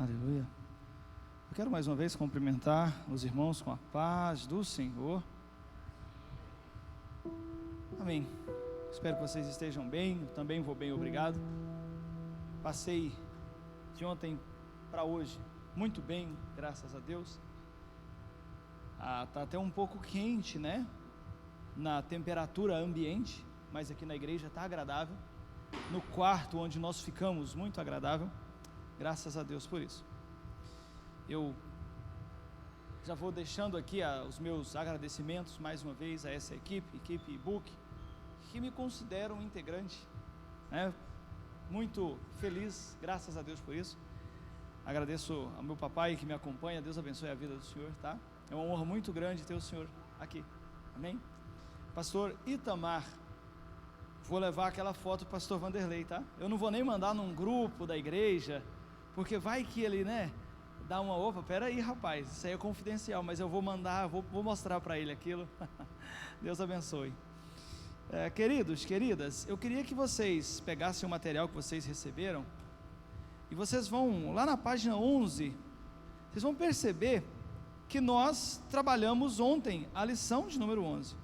Aleluia. Eu quero mais uma vez cumprimentar os irmãos com a paz do Senhor. Amém. Espero que vocês estejam bem. Eu também vou bem, obrigado. Passei de ontem para hoje muito bem, graças a Deus. Tá até um pouco quente, né? Na temperatura ambiente, mas aqui na igreja está agradável. No quarto onde nós ficamos, muito agradável. Graças a Deus por isso. Eu já vou deixando aqui os meus agradecimentos mais uma vez a essa equipe Book, que me considero um integrante, né? Muito feliz, graças a Deus por isso. Agradeço ao meu papai que me acompanha, Deus abençoe a vida do senhor, tá? É uma honra muito grande ter o senhor aqui, amém? Pastor Itamar, vou levar aquela foto do pastor Vanderlei, tá? Eu não vou nem mandar num grupo da igreja, porque vai que ele, né, dá uma opa, peraí rapaz, isso aí é confidencial, mas eu vou mandar, vou mostrar para ele aquilo. Deus abençoe. Queridos, queridas, eu queria que vocês pegassem o material que vocês receberam, e vocês vão, lá na página 11, vocês vão perceber que nós trabalhamos ontem a lição de número 11,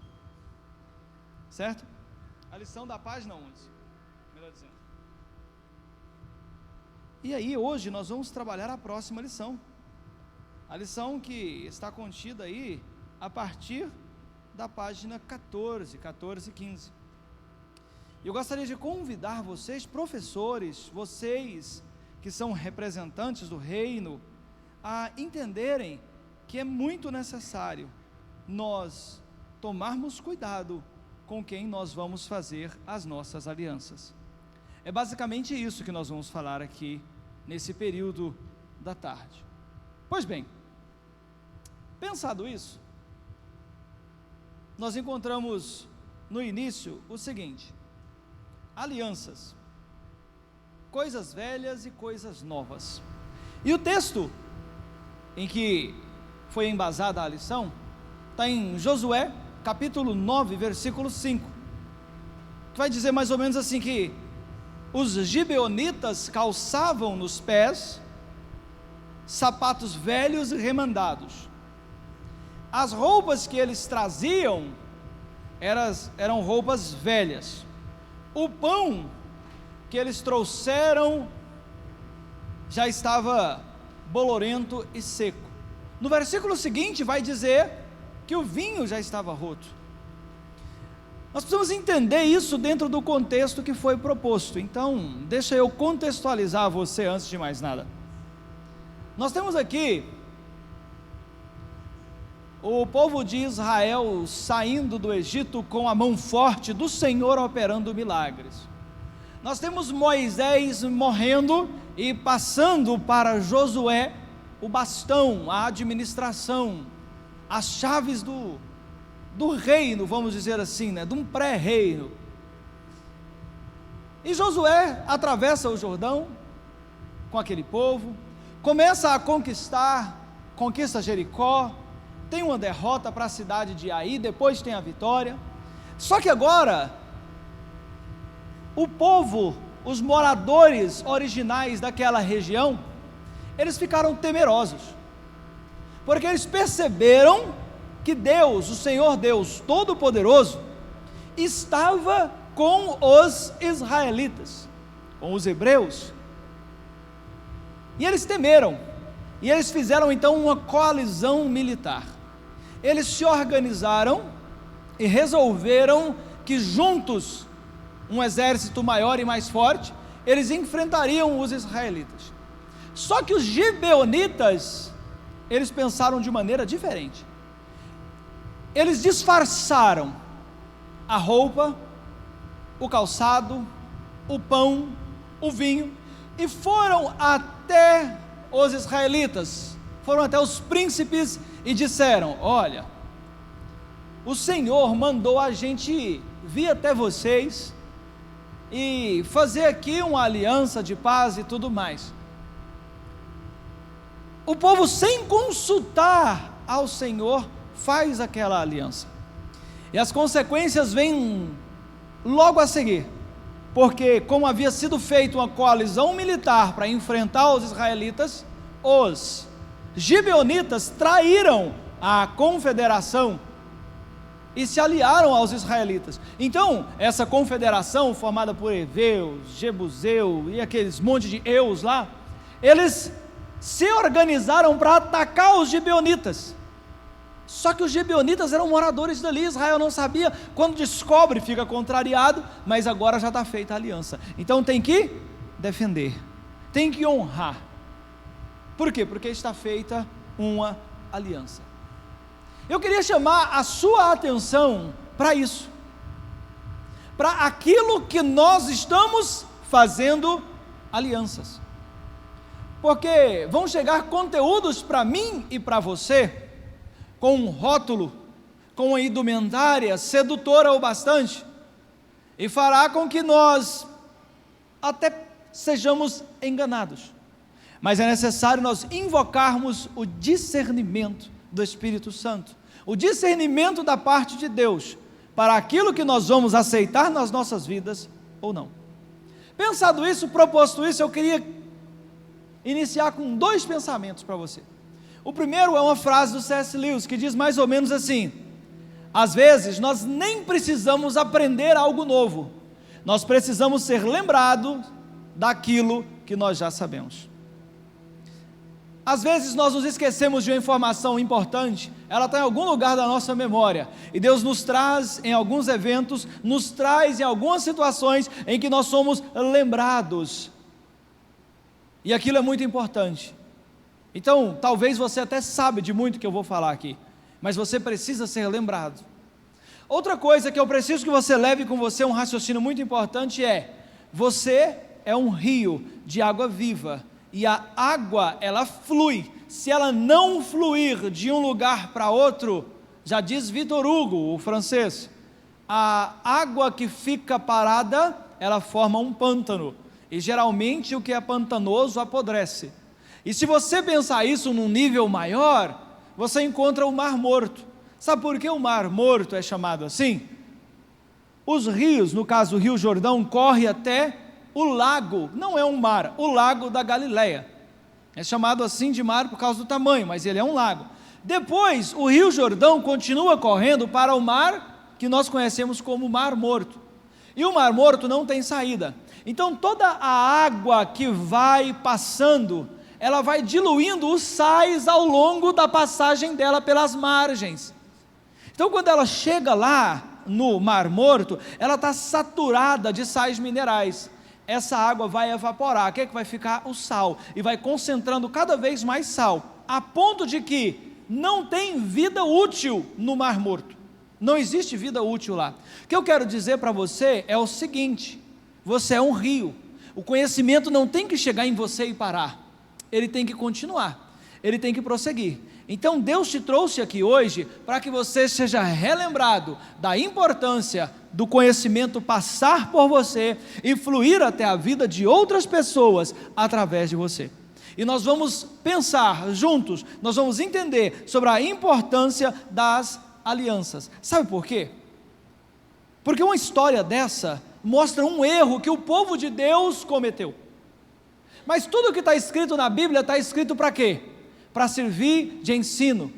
certo? A lição da página 11, melhor dizendo. E aí hoje nós vamos trabalhar a próxima lição, a lição que está contida aí a partir da página 14 e 15. Eu gostaria de convidar vocês, professores, vocês que são representantes do reino, a entenderem que é muito necessário nós tomarmos cuidado com quem nós vamos fazer as nossas alianças. É basicamente isso que nós vamos falar aqui nesse período da tarde. Pois bem, pensado isso, nós encontramos no início o seguinte: alianças, coisas velhas e coisas novas. E o texto em que foi embasada a lição está em Josué, capítulo 9, versículo 5, que vai dizer mais ou menos assim, que os gibeonitas calçavam nos pés sapatos velhos e remendados. As roupas que eles traziam eram roupas velhas. O pão que eles trouxeram já estava bolorento e seco. No versículo seguinte vai dizer que o vinho já estava roto. Nós precisamos entender isso dentro do contexto que foi proposto. Então, deixa eu contextualizar você antes de mais nada. Nós temos aqui o povo de Israel saindo do Egito com a mão forte do Senhor operando milagres. Nós temos Moisés morrendo e passando para Josué o bastão, a administração, as chaves do reino, vamos dizer assim, né, de um pré-reino. E Josué atravessa o Jordão com aquele povo, começa a conquista Jericó, tem uma derrota para a cidade de Ai, depois tem a vitória. Só que agora o povo, os moradores originais daquela região, eles ficaram temerosos, porque eles perceberam que Deus, o Senhor Deus Todo-Poderoso, estava com os israelitas, com os hebreus, e eles temeram, e eles fizeram então uma coalizão militar. Eles se organizaram e resolveram que juntos, um exército maior e mais forte, eles enfrentariam os israelitas. Só que os gibeonitas, eles pensaram de maneira diferente. Eles disfarçaram a roupa, o calçado, o pão, o vinho, e foram até os israelitas, foram até os príncipes e disseram: olha, o Senhor mandou a gente vir até vocês e fazer aqui uma aliança de paz e tudo mais. O povo, sem consultar ao Senhor, faz aquela aliança, e as consequências vêm logo a seguir, porque como havia sido feita uma coalizão militar para enfrentar os israelitas, os gibeonitas traíram a confederação e se aliaram aos israelitas. Então, essa confederação formada por Eveus, Jebuseu e aqueles monte de eus lá, eles se organizaram para atacar os gibeonitas. Só que os gibeonitas eram moradores dali, Israel não sabia, quando descobre fica contrariado, mas agora já está feita a aliança. Então tem que defender, tem que honrar. Por quê? Porque está feita uma aliança. Eu queria chamar a sua atenção para isso, para aquilo que nós estamos fazendo alianças, porque vão chegar conteúdos para mim e para você, com um rótulo, com uma indumentária sedutora o bastante, e fará com que nós até sejamos enganados, mas é necessário nós invocarmos o discernimento do Espírito Santo, o discernimento da parte de Deus, para aquilo que nós vamos aceitar nas nossas vidas ou não. Pensado isso, proposto isso, eu queria iniciar com 2 pensamentos para você. O primeiro é uma frase do C.S. Lewis, que diz mais ou menos assim: às vezes nós nem precisamos aprender algo novo, nós precisamos ser lembrados daquilo que nós já sabemos. Às vezes nós nos esquecemos de uma informação importante, ela está em algum lugar da nossa memória, e Deus nos traz em alguns eventos, nos traz em algumas situações em que nós somos lembrados, e aquilo é muito importante. Então, talvez você até sabe de muito que eu vou falar aqui, mas você precisa ser lembrado. Outra coisa que eu preciso que você leve com você, um raciocínio muito importante é: você é um rio de água viva, e a água, ela flui. Se ela não fluir de um lugar para outro, já diz Victor Hugo, o francês, a água que fica parada, ela forma um pântano, e geralmente o que é pantanoso apodrece. E se você pensar isso num nível maior, você encontra o Mar Morto. Sabe por que o Mar Morto é chamado assim? Os rios, no caso o Rio Jordão, corre até o lago, não é um mar, o lago da Galileia. É chamado assim de mar por causa do tamanho, mas ele é um lago. Depois, o Rio Jordão continua correndo para o mar que nós conhecemos como Mar Morto. E o Mar Morto não tem saída. Então toda a água que vai passando, ela vai diluindo os sais ao longo da passagem dela pelas margens. Então quando ela chega lá no Mar Morto, ela está saturada de sais minerais. Essa água vai evaporar, o que é que vai ficar? O sal, e vai concentrando cada vez mais sal, a ponto de que não tem vida útil no Mar Morto, não existe vida útil lá. O que eu quero dizer para você é o seguinte: você é um rio, o conhecimento não tem que chegar em você e parar, ele tem que continuar, ele tem que prosseguir. Então Deus te trouxe aqui hoje para que você seja relembrado da importância do conhecimento passar por você e fluir até a vida de outras pessoas através de você. E nós vamos pensar juntos, nós vamos entender sobre a importância das alianças. Sabe por quê? Porque uma história dessa mostra um erro que o povo de Deus cometeu. Mas tudo que está escrito na Bíblia está escrito para quê? Para servir de ensino,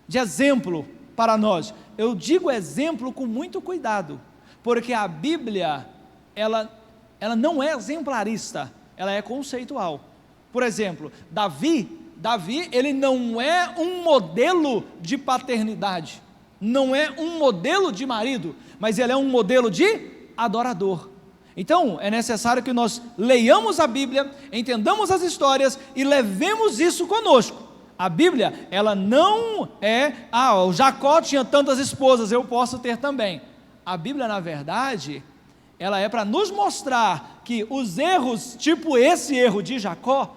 de exemplo para nós. Eu digo exemplo com muito cuidado, porque a Bíblia, ela não é exemplarista, ela é conceitual. Por exemplo, Davi, ele não é um modelo de paternidade, não é um modelo de marido, mas ele é um modelo de adorador. Então, é necessário que nós leiamos a Bíblia, entendamos as histórias e levemos isso conosco. A Bíblia, ela não é, o Jacó tinha tantas esposas, eu posso ter também. A Bíblia, na verdade, ela é para nos mostrar que os erros, tipo esse erro de Jacó,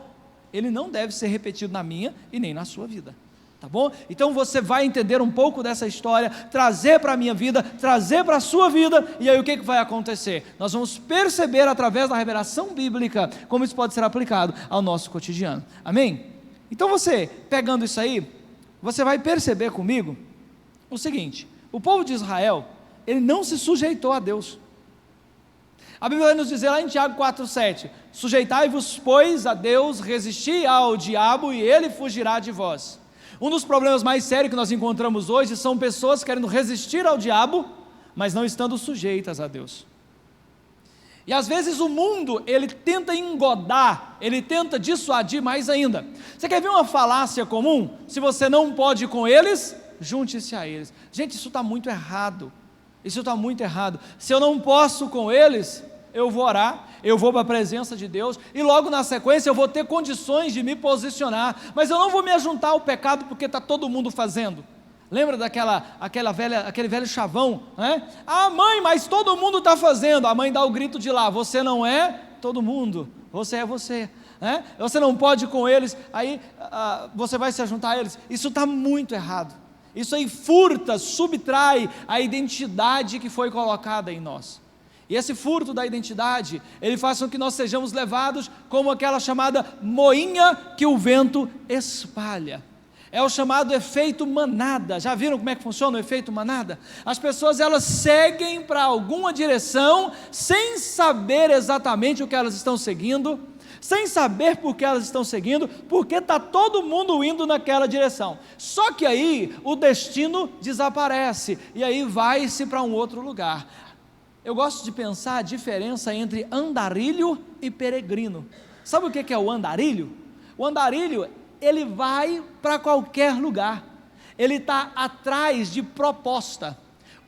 ele não deve ser repetido na minha e nem na sua vida. Tá bom? Então você vai entender um pouco dessa história, trazer para a minha vida, trazer para a sua vida, e aí o que vai acontecer? Nós vamos perceber através da revelação bíblica, como isso pode ser aplicado ao nosso cotidiano, amém? Então você, pegando isso aí, você vai perceber comigo o seguinte: o povo de Israel, ele não se sujeitou a Deus. A Bíblia vai nos dizer lá em Tiago 4,7: sujeitai-vos, pois, a Deus, resisti ao diabo e ele fugirá de vós. Um dos problemas mais sérios que nós encontramos hoje são pessoas querendo resistir ao diabo, mas não estando sujeitas a Deus. E às vezes o mundo, ele tenta engodar, ele tenta dissuadir mais ainda. Você quer ver uma falácia comum? Se você não pode com eles, junte-se a eles. Gente, isso está muito errado. Isso está muito errado. Se eu não posso com eles, eu vou orar, eu vou para a presença de Deus, e logo na sequência eu vou ter condições de me posicionar, mas eu não vou me ajuntar ao pecado porque está todo mundo fazendo. Lembra aquele velho chavão, né? Ah, mãe, mas todo mundo está fazendo. A mãe dá o grito de lá: você não é todo mundo, você é você, né? Você não pode com eles, aí você vai se ajuntar a eles. Isso está muito errado. Isso aí furta, subtrai a identidade que foi colocada em nós. E esse furto da identidade, ele faz com que nós sejamos levados como aquela chamada moinha que o vento espalha. É o chamado efeito manada. Já viram como é que funciona o efeito manada? As pessoas, elas seguem para alguma direção, sem saber exatamente o que elas estão seguindo, sem saber por que elas estão seguindo, porque está todo mundo indo naquela direção. Só que aí o destino desaparece, e aí vai-se para um outro lugar. Eu gosto de pensar a diferença entre andarilho e peregrino. Sabe o que é o andarilho? O andarilho, ele vai para qualquer lugar, ele está atrás de proposta.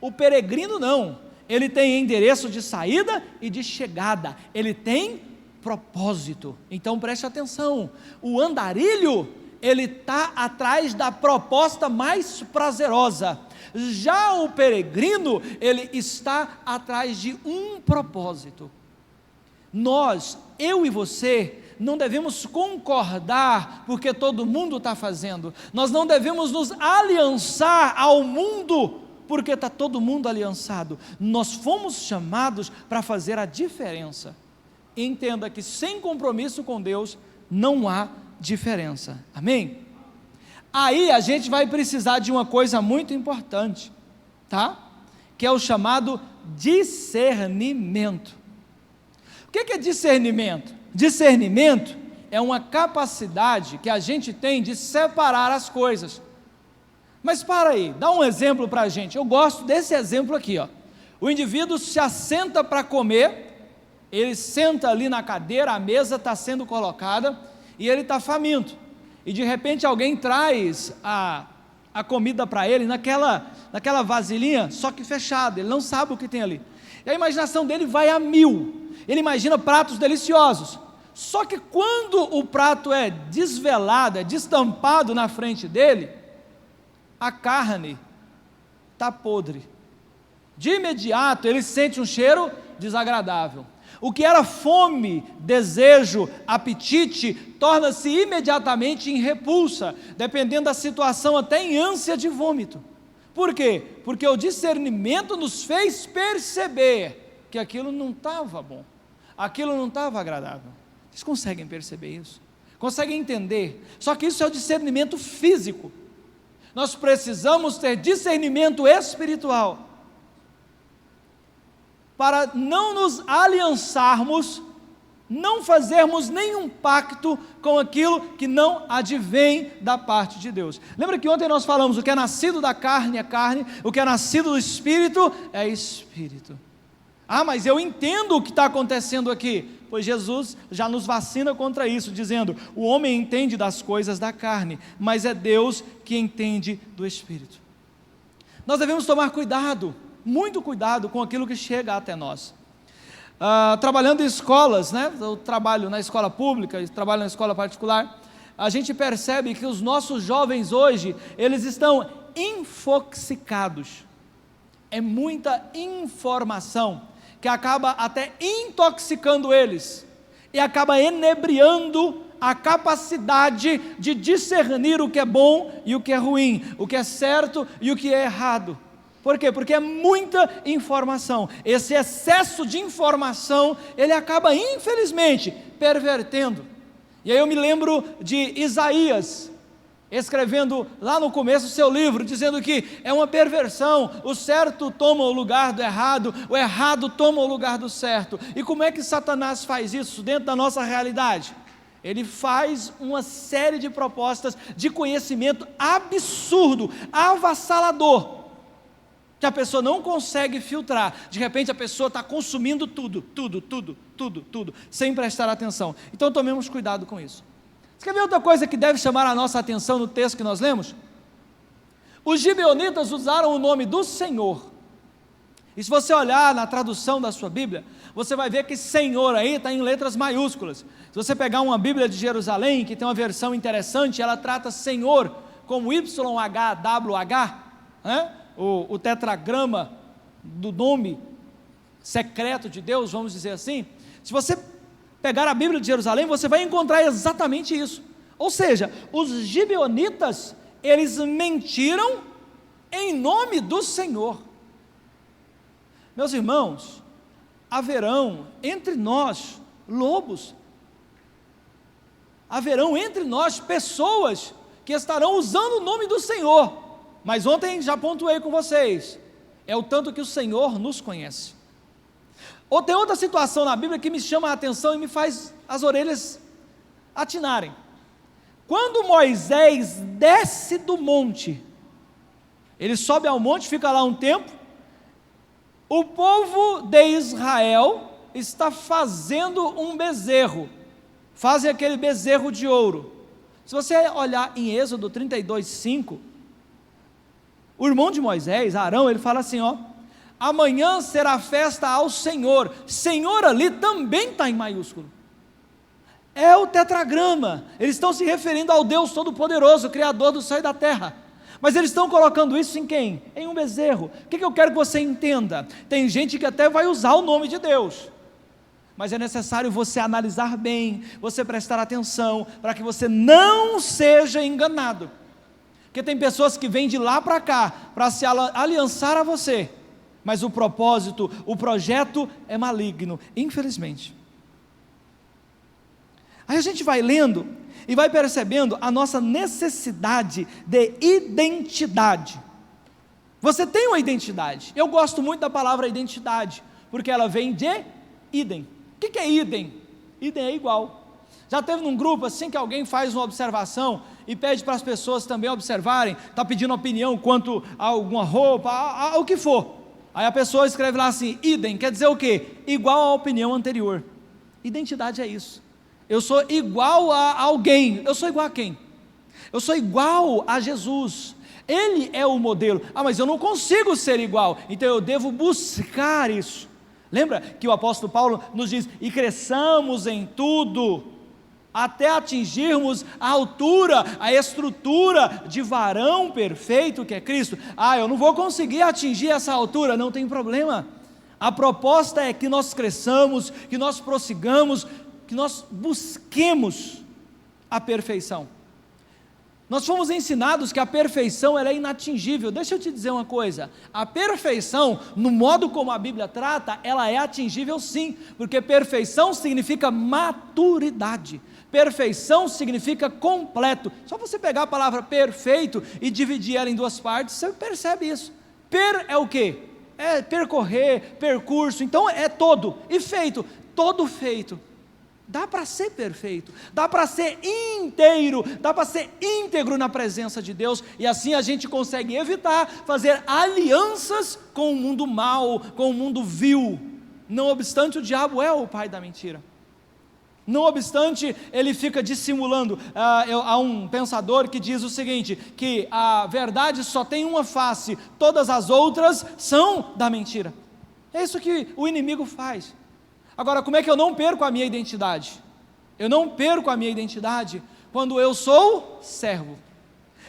O peregrino não, ele tem endereço de saída e de chegada, ele tem propósito. Então preste atenção, o andarilho, ele está atrás da proposta mais prazerosa, já o peregrino, ele está atrás de um propósito. Nós, eu e você, não devemos concordar porque todo mundo está fazendo, nós não devemos nos aliançar ao mundo porque está todo mundo aliançado. Nós fomos chamados para fazer a diferença. Entenda que sem compromisso com Deus não há diferença, amém? Aí a gente vai precisar de uma coisa muito importante, tá? Que é o chamado discernimento. O que é discernimento? Discernimento é uma capacidade que a gente tem de separar as coisas. Mas para aí, dá um exemplo para a gente. Eu gosto desse exemplo aqui, ó. O indivíduo se assenta para comer, ele senta ali na cadeira, a mesa está sendo colocada e ele está faminto. E de repente alguém traz a comida para ele naquela vasilhinha, só que fechada, ele não sabe o que tem ali. E a imaginação dele vai a mil, ele imagina pratos deliciosos. Só que quando o prato é desvelado, é destampado na frente dele, a carne está podre. De imediato ele sente um cheiro desagradável. O que era fome, desejo, apetite, torna-se imediatamente em repulsa, dependendo da situação, até em ânsia de vômito. Por quê? Porque o discernimento nos fez perceber que aquilo não estava bom, aquilo não estava agradável. Vocês conseguem perceber isso? Conseguem entender? Só que isso é o discernimento físico. Nós precisamos ter discernimento espiritual para não nos aliançarmos, não fazermos nenhum pacto com aquilo que não advém da parte de Deus. Lembra que ontem nós falamos, o que é nascido da carne é carne, o que é nascido do Espírito é Espírito. Ah, mas eu entendo o que está acontecendo aqui, pois Jesus já nos vacina contra isso, dizendo, o homem entende das coisas da carne, mas é Deus que entende do Espírito. Nós devemos tomar cuidado, muito cuidado com aquilo que chega até nós. Trabalhando em escolas, né? Eu trabalho na escola pública, trabalho na escola particular, a gente percebe que os nossos jovens hoje, eles estão infoxicados, é muita informação, que acaba até intoxicando eles, e acaba enebriando a capacidade de discernir o que é bom e o que é ruim, o que é certo e o que é errado. Por quê? Porque é muita informação. Esse excesso de informação, ele acaba, infelizmente, pervertendo. E aí eu me lembro de Isaías, escrevendo lá no começo do seu livro, dizendo que é uma perversão, o certo toma o lugar do errado, o errado toma o lugar do certo. E como é que Satanás faz isso dentro da nossa realidade? Ele faz uma série de propostas de conhecimento absurdo, avassalador, que a pessoa não consegue filtrar. De repente a pessoa está consumindo tudo, sem prestar atenção. Então tomemos cuidado com isso. Você quer ver outra coisa que deve chamar a nossa atenção no texto que nós lemos? Os gibeonitas usaram o nome do Senhor. E se você olhar na tradução da sua Bíblia, você vai ver que Senhor aí está em letras maiúsculas. Se você pegar uma Bíblia de Jerusalém, que tem uma versão interessante, ela trata Senhor como YHWH, né? O tetragrama do nome secreto de Deus, vamos dizer assim. Se você pegar a Bíblia de Jerusalém, você vai encontrar exatamente isso. Ou seja, os gibeonitas, eles mentiram em nome do Senhor. Meus irmãos, haverão entre nós lobos, haverão entre nós pessoas que estarão usando o nome do Senhor, mas ontem já pontuei com vocês, é o tanto que o Senhor nos conhece. Ou tem outra situação na Bíblia que me chama a atenção e me faz as orelhas atinarem. Quando Moisés desce do monte, ele sobe ao monte, fica lá um tempo, o povo de Israel está fazendo um bezerro, fazem aquele bezerro de ouro. Se você olhar em Êxodo 32:5, o irmão de Moisés, Arão, ele fala assim, amanhã será festa ao Senhor. Senhor ali também está em maiúsculo. É o tetragrama. Eles estão se referindo ao Deus Todo-Poderoso, Criador do céu e da terra. Mas eles estão colocando isso em quem? Em um bezerro. O que eu quero que você entenda? Tem gente que até vai usar o nome de Deus, mas é necessário você analisar bem, você prestar atenção, para que você não seja enganado. Porque tem pessoas que vêm de lá para cá, para se aliançar a você, mas o propósito, o projeto é maligno, infelizmente. Aí a gente vai lendo e vai percebendo a nossa necessidade de identidade. Você tem uma identidade. Eu gosto muito da palavra identidade, porque ela vem de idem. O que é idem? Idem é igual. Já teve num grupo assim que alguém faz uma observação e pede para as pessoas também observarem, está pedindo opinião quanto a alguma roupa, ao que for. Aí a pessoa escreve lá assim, idem, quer dizer o quê? Igual à opinião anterior. Identidade é isso. Eu sou igual a alguém. Eu sou igual a quem? Eu sou igual a Jesus. Ele é o modelo. Mas eu não consigo ser igual, então eu devo buscar isso. Lembra que o apóstolo Paulo nos diz, e cresçamos em tudo, até atingirmos a altura, a estrutura de varão perfeito que é Cristo. Eu não vou conseguir atingir essa altura, não tem problema. A proposta é que nós cresçamos, que nós prossigamos, que nós busquemos a perfeição. Nós fomos ensinados que a perfeição ela é inatingível. Deixa eu te dizer uma coisa, a perfeição, no modo como a Bíblia trata, ela é atingível sim, porque perfeição significa maturidade, perfeição significa completo. Só você pegar a palavra perfeito e dividir ela em duas partes, você percebe isso. Per é o quê? É percorrer, percurso, então é todo, e feito, todo feito. Dá para ser perfeito, dá para ser inteiro, dá para ser íntegro na presença de Deus, e assim a gente consegue evitar fazer alianças com o mundo mau, com o mundo vil. Não obstante, o diabo é o pai da mentira. Não obstante, ele fica dissimulando. Há um pensador que diz o seguinte, que a verdade só tem uma face, todas as outras são da mentira. É isso que o inimigo faz. Agora, como é que eu não perco a minha identidade? Eu não perco a minha identidade quando eu sou servo.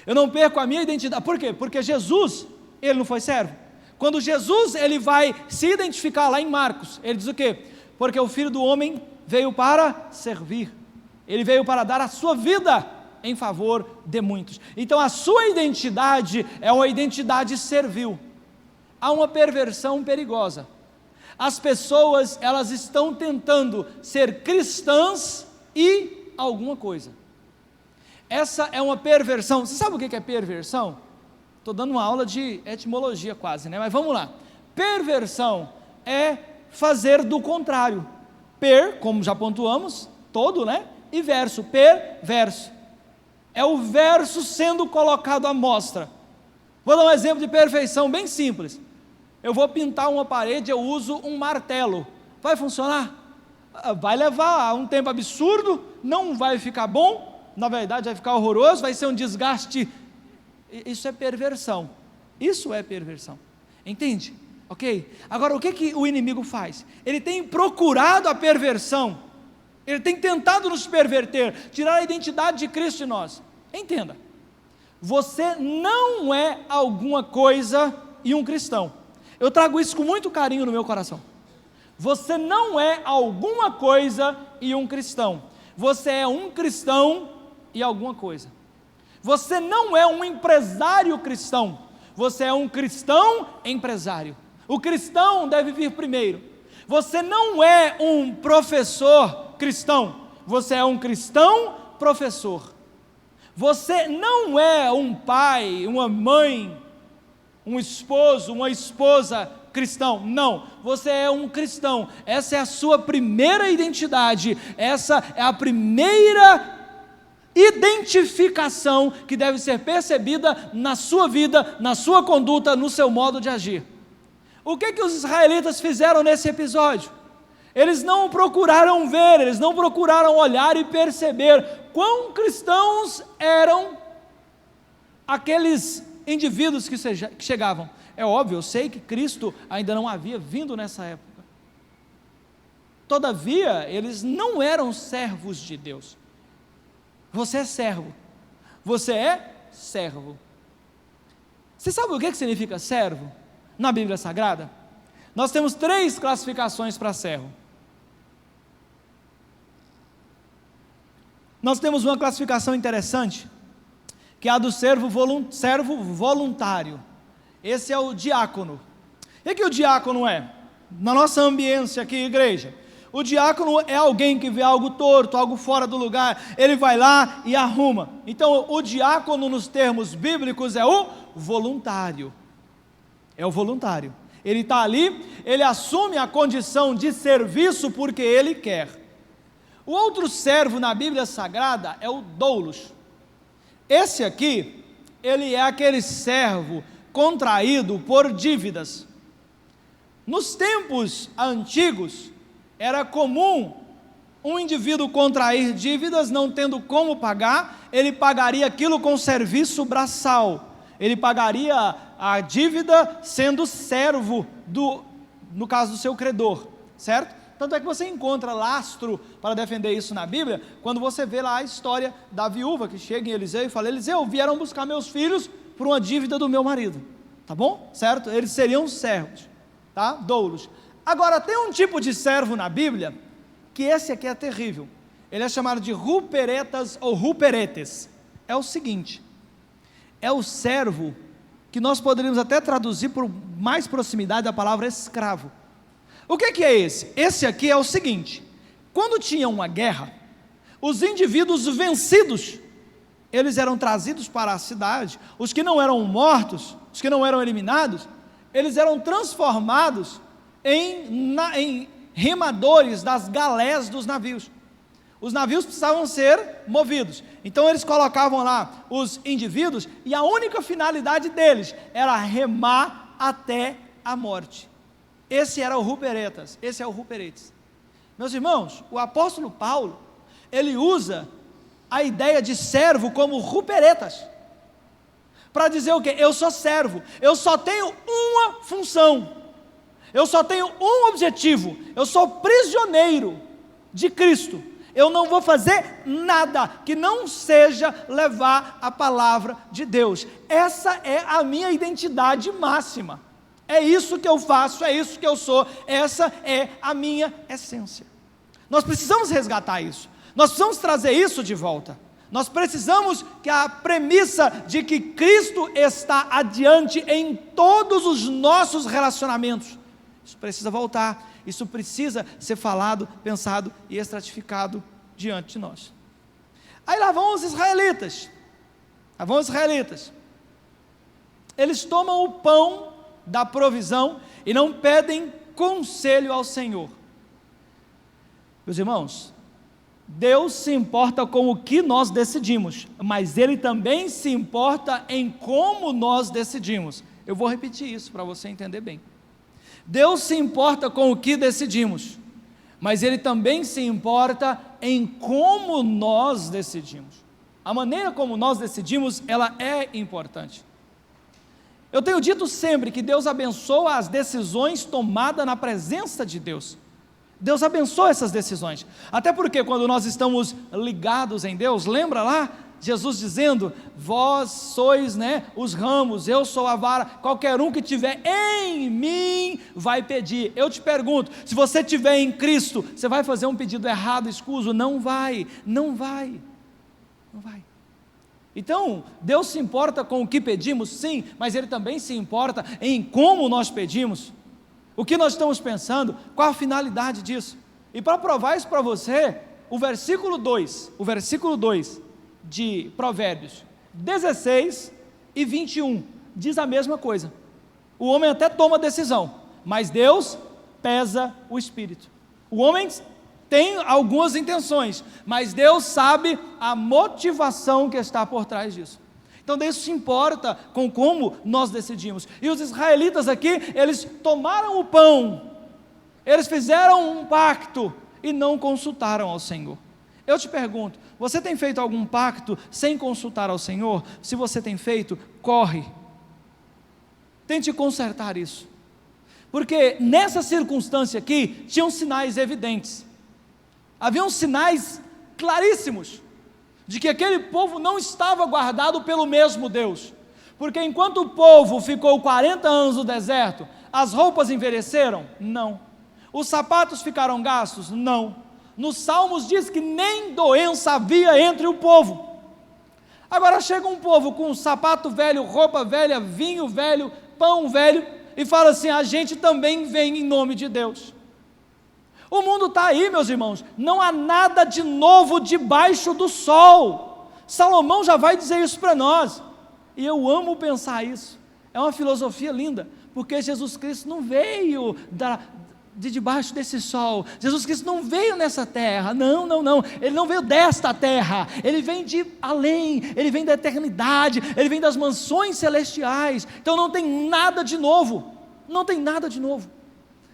Eu não perco a minha identidade. Por quê? Porque Jesus, ele não foi servo. Quando Jesus, ele vai se identificar lá em Marcos, ele diz o quê? Porque o Filho do Homem veio para servir. Ele veio para dar a sua vida em favor de muitos. Então a sua identidade é uma identidade servil. Há uma perversão perigosa. As pessoas, elas estão tentando ser cristãs e alguma coisa. Essa é uma perversão. Você sabe o que é perversão? Estou dando uma aula de etimologia quase, né? Mas vamos lá. Perversão é fazer do contrário. Per, como já pontuamos, todo, né? E verso, perverso. É o verso sendo colocado à mostra. Vou dar um exemplo de perfeição bem simples. Eu vou pintar uma parede, eu uso um martelo. Vai funcionar? Vai levar um tempo absurdo, não vai ficar bom, na verdade vai ficar horroroso, vai ser um desgaste. Isso é perversão. Isso é perversão. Entende? Ok? Agora, o que o inimigo faz? Ele tem procurado a perversão. Ele tem tentado nos perverter, tirar a identidade de Cristo de nós. Entenda. Você não é alguma coisa e um cristão. Eu trago isso com muito carinho no meu coração. Você não é alguma coisa e um cristão. Você é um cristão e alguma coisa. Você não é um empresário cristão. Você é um cristão empresário. O cristão deve vir primeiro. Você não é um professor cristão. Você é um cristão professor. Você não é um pai, uma mãe, um esposo, uma esposa cristão. Não, você é um cristão. Essa é a sua primeira identidade. Essa é a primeira identificação que deve ser percebida na sua vida, na sua conduta, no seu modo de agir. O que os israelitas fizeram nesse episódio? Eles não procuraram ver, eles não procuraram olhar e perceber quão cristãos eram aqueles indivíduos que chegavam. É óbvio, eu sei que Cristo ainda não havia vindo nessa época. Todavia, eles não eram servos de Deus. Você é servo. Você é servo. Você sabe o que significa servo na Bíblia Sagrada? Nós temos 3 classificações para servo. Nós temos uma classificação interessante, que é a do servo voluntário. Esse é o diácono. E o que o diácono é? Na nossa ambiência aqui, igreja, o diácono é alguém que vê algo torto, algo fora do lugar, ele vai lá e arruma. Então, o diácono, nos termos bíblicos, é o voluntário. É o voluntário. Ele está ali, ele assume a condição de serviço porque ele quer. O outro servo na Bíblia Sagrada é o doulos. Esse aqui, ele é aquele servo contraído por dívidas. Nos tempos antigos, era comum um indivíduo contrair dívidas, não tendo como pagar, ele pagaria aquilo com serviço braçal, ele pagaria a dívida sendo servo no caso do seu credor, certo? Tanto é que você encontra lastro para defender isso na Bíblia, quando você vê lá a história da viúva que chega em Eliseu e fala: Eliseu, vieram buscar meus filhos por uma dívida do meu marido, tá bom? Certo? Eles seriam servos, tá? Doulos. Agora, tem um tipo de servo na Bíblia, que esse aqui é terrível, ele é chamado de ruperetas ou ruperetes. É o seguinte, é o servo que nós poderíamos até traduzir por mais proximidade da palavra escravo. O que é esse? Esse aqui é o seguinte: quando tinha uma guerra, os indivíduos vencidos, eles eram trazidos para a cidade, os que não eram mortos, os que não eram eliminados, eles eram transformados em remadores das galés dos navios. Os navios precisavam ser movidos, então eles colocavam lá os indivíduos, e a única finalidade deles era remar até a morte. Esse era o ruperetas, esse é o ruperetes. Meus irmãos, o apóstolo Paulo, ele usa a ideia de servo como ruperetas, para dizer o quê? Eu sou servo, eu só tenho uma função, eu só tenho um objetivo, eu sou prisioneiro de Cristo, eu não vou fazer nada que não seja levar a palavra de Deus. Essa é a minha identidade máxima. É isso que eu faço, é isso que eu sou, essa é a minha essência. Nós precisamos resgatar isso, nós precisamos trazer isso de volta. Nós precisamos que a premissa de que Cristo está adiante em todos os nossos relacionamentos, isso precisa voltar, isso precisa ser falado, pensado e estratificado diante de nós. Aí lá vão os israelitas, eles tomam o pão da provisão e não pedem conselho ao Senhor. Meus irmãos, Deus se importa com o que nós decidimos, mas Ele também se importa em como nós decidimos. Eu vou repetir isso para você entender bem. Deus se importa com o que decidimos, mas Ele também se importa em como nós decidimos. A maneira como nós decidimos, ela é importante. Eu tenho dito sempre que Deus abençoa as decisões tomadas na presença de Deus. Deus abençoa essas decisões, até porque quando nós estamos ligados em Deus, lembra lá, Jesus dizendo, vós sois, os ramos, eu sou a vara, qualquer um que tiver em mim, vai pedir. Eu te pergunto, se você tiver em Cristo, você vai fazer um pedido errado, escuso? Não vai. Então, Deus se importa com o que pedimos, sim, mas Ele também se importa em como nós pedimos. O que nós estamos pensando, qual a finalidade disso? E para provar isso para você, o versículo 2 de Provérbios 16 e 21, diz a mesma coisa. O homem até toma decisão, mas Deus pesa o espírito. O homem tem algumas intenções, mas Deus sabe a motivação que está por trás disso. Então Deus se importa com como nós decidimos. E os israelitas aqui, eles tomaram o pão, eles fizeram um pacto e não consultaram ao Senhor. Eu te pergunto, você tem feito algum pacto sem consultar ao Senhor? Se você tem feito, corre, tente consertar isso, porque nessa circunstância aqui, tinham sinais evidentes, haviam sinais claríssimos, de que aquele povo não estava guardado pelo mesmo Deus, porque enquanto o povo ficou 40 anos no deserto, as roupas envelheceram? Não. Os sapatos ficaram gastos? Não. Nos Salmos diz que nem doença havia entre o povo. Agora chega um povo com sapato velho, roupa velha, vinho velho, pão velho, e fala assim, a gente também vem em nome de Deus. O mundo está aí, meus irmãos, não há nada de novo debaixo do sol. Salomão já vai dizer isso para nós, e eu amo pensar isso, é uma filosofia linda, porque Jesus Cristo não veio de debaixo desse sol, Jesus Cristo não veio nessa terra, não, Ele não veio desta terra, Ele vem de além, Ele vem da eternidade, Ele vem das mansões celestiais, então não tem nada de novo,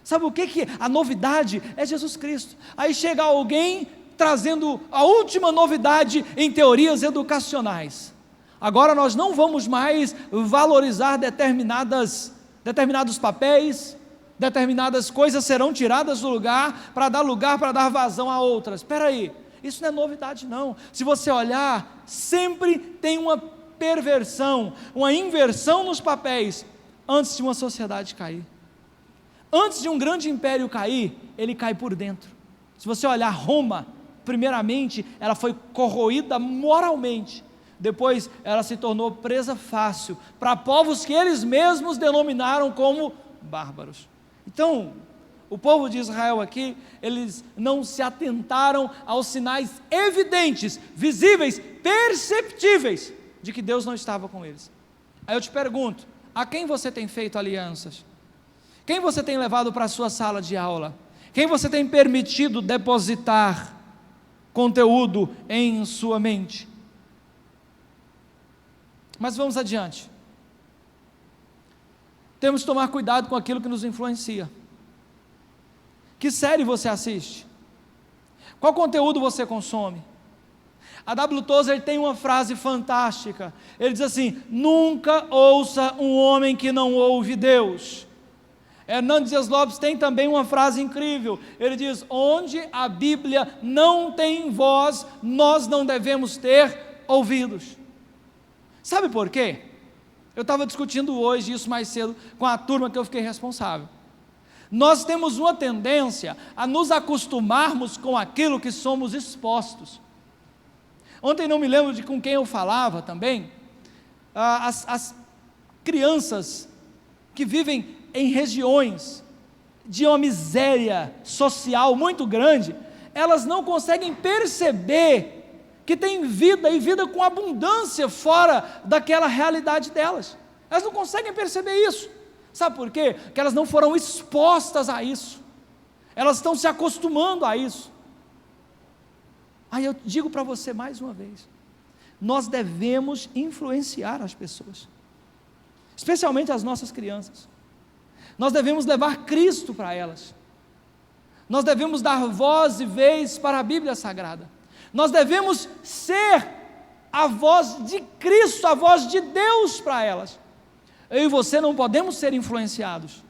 Sabe o que a novidade é? Jesus Cristo. Aí chega alguém trazendo a última novidade em teorias educacionais. Agora nós não vamos mais valorizar determinados papéis, determinadas coisas serão tiradas do lugar, para dar vazão a outras. Espera aí, isso não é novidade não. Se você olhar, sempre tem uma perversão, uma inversão nos papéis, antes de uma sociedade cair. Antes de um grande império cair, ele cai por dentro. Se você olhar Roma, primeiramente, ela foi corroída moralmente, depois ela se tornou presa fácil, para povos que eles mesmos denominaram como bárbaros. Então, o povo de Israel aqui, eles não se atentaram aos sinais evidentes, visíveis, perceptíveis, de que Deus não estava com eles. Aí eu te pergunto, a quem você tem feito alianças? Quem você tem levado para a sua sala de aula? Quem você tem permitido depositar conteúdo em sua mente? Mas vamos adiante. Temos que tomar cuidado com aquilo que nos influencia. Que série você assiste? Qual conteúdo você consome? A W. Tozer tem uma frase fantástica. Ele diz assim: nunca ouça um homem que não ouve Deus. Hernando Dias Lopes tem também uma frase incrível, ele diz, onde a Bíblia não tem voz, nós não devemos ter ouvidos. Sabe por quê? Eu estava discutindo hoje isso mais cedo com a turma que eu fiquei responsável. Nós temos uma tendência a nos acostumarmos com aquilo que somos expostos. Ontem não me lembro de com quem eu falava também, as crianças que vivem em regiões de uma miséria social muito grande, elas não conseguem perceber que têm vida e vida com abundância fora daquela realidade delas. Elas não conseguem perceber isso. Sabe por quê? Porque elas não foram expostas a isso. Elas estão se acostumando a isso. Aí eu digo para você mais uma vez, nós devemos influenciar as pessoas, especialmente as nossas crianças. Nós devemos levar Cristo para elas. Nós devemos dar voz e vez para a Bíblia Sagrada. Nós devemos ser a voz de Cristo, a voz de Deus para elas. Eu e você não podemos ser influenciados,